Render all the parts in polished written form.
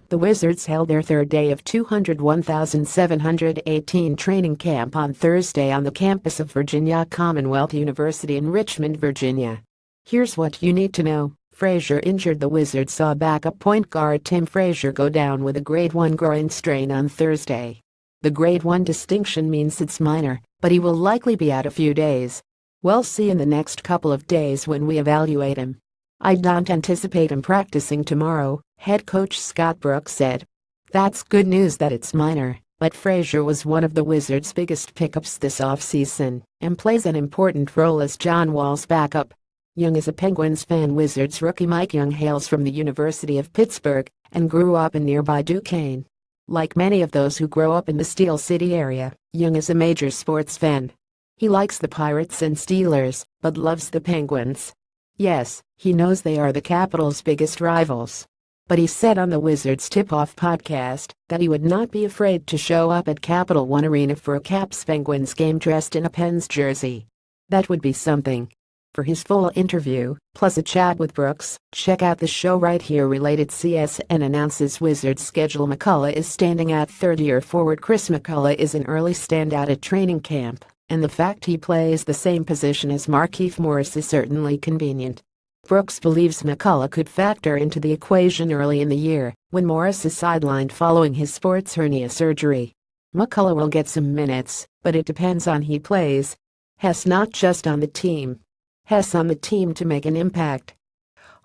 The Wizards held their third day of 201,718 training camp on Thursday on the campus of Virginia Commonwealth University in Richmond, Virginia. Here's what you need to know. Frazier injured. The Wizards saw backup point guard Tim Frazier go down with a grade 1 groin strain on Thursday. The grade 1 distinction means it's minor, but he will likely be out a few days. We'll see in the next couple of days when we evaluate him. I don't anticipate him practicing tomorrow, head coach Scott Brooks said. That's good news that it's minor, but Frazier was one of the Wizards' biggest pickups this offseason and plays an important role as John Wall's backup. Young is a Penguins fan. Wizards rookie Mike Young hails from the University of Pittsburgh and grew up in nearby Duquesne. Like many of those who grow up in the Steel City area, Young is a major sports fan. He likes the Pirates and Steelers, but loves the Penguins. Yes, he knows they are the Capitals' biggest rivals. But he said on the Wizards Tip-Off podcast that he would not be afraid to show up at Capital One Arena for a Caps-Penguins game dressed in a Pens jersey. That would be something. For his full interview, plus a chat with Brooks, check out the show right here. Related CSN announces Wizards schedule. McCullough is standing out. Third-year forward Chris McCullough is an early standout at training camp, and the fact he plays the same position as Markieff Morris is certainly convenient. Brooks believes McCullough could factor into the equation early in the year, when Morris is sidelined following his sports hernia surgery. McCullough will get some minutes, but it depends on he plays. Hess not just on the team. Hess on the team to make an impact.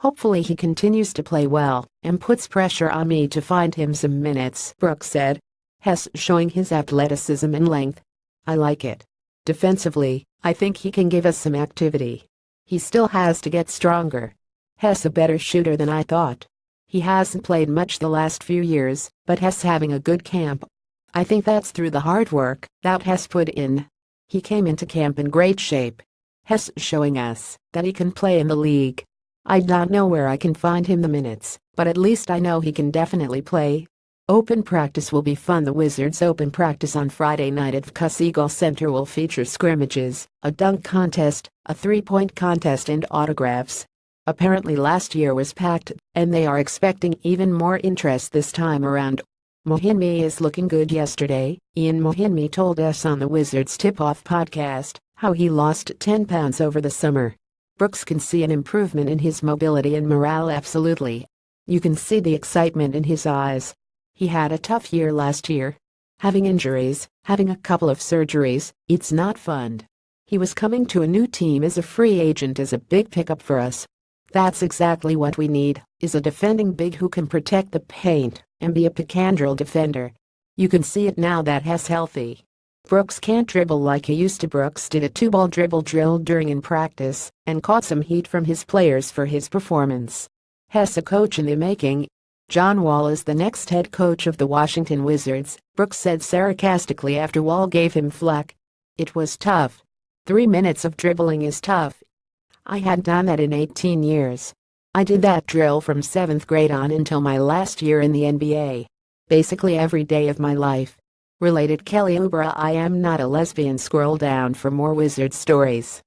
Hopefully he continues to play well and puts pressure on me to find him some minutes, Brooks said. Hess showing his athleticism and length. I like it. Defensively, I think he can give us some activity. He still has to get stronger. Hess a better shooter than I thought. He hasn't played much the last few years, but Hess having a good camp. I think that's through the hard work that Hess put in. He came into camp in great shape. Hess showing us that he can play in the league. I don't know where I can find him the minutes, but at least I know he can definitely play. Open practice will be fun. The Wizards' open practice on Friday night at VCUS Eagle Center will feature scrimmages, a dunk contest, a three-point contest and autographs. Apparently last year was packed, and they are expecting even more interest this time around. Mahinmi is looking good. Yesterday, Ian Mahinmi told us on the Wizards Tip-Off podcast how he lost 10 pounds over the summer. Brooks can see an improvement in his mobility and morale. Absolutely. You can see the excitement in his eyes. He had a tough year last year. Having injuries, having a couple of surgeries, it's not fun. He was coming to a new team as a free agent as a big pickup for us. That's exactly what we need, is a defending big who can protect the paint and be a pick-and-roll defender. You can see it now that Hess healthy. Brooks can't dribble like he used to. Brooks did a two-ball dribble drill during in practice and caught some heat from his players for his performance. Hess a coach in the making. John Wall is the next head coach of the Washington Wizards, Brooks said sarcastically after Wall gave him flack. It was tough. 3 minutes of dribbling is tough. I hadn't done that in 18 years. I did that drill from 7th grade on until my last year in the NBA. Basically every day of my life. Related Kelly Oubre. I am not a lesbian. Scroll down for more Wizard stories.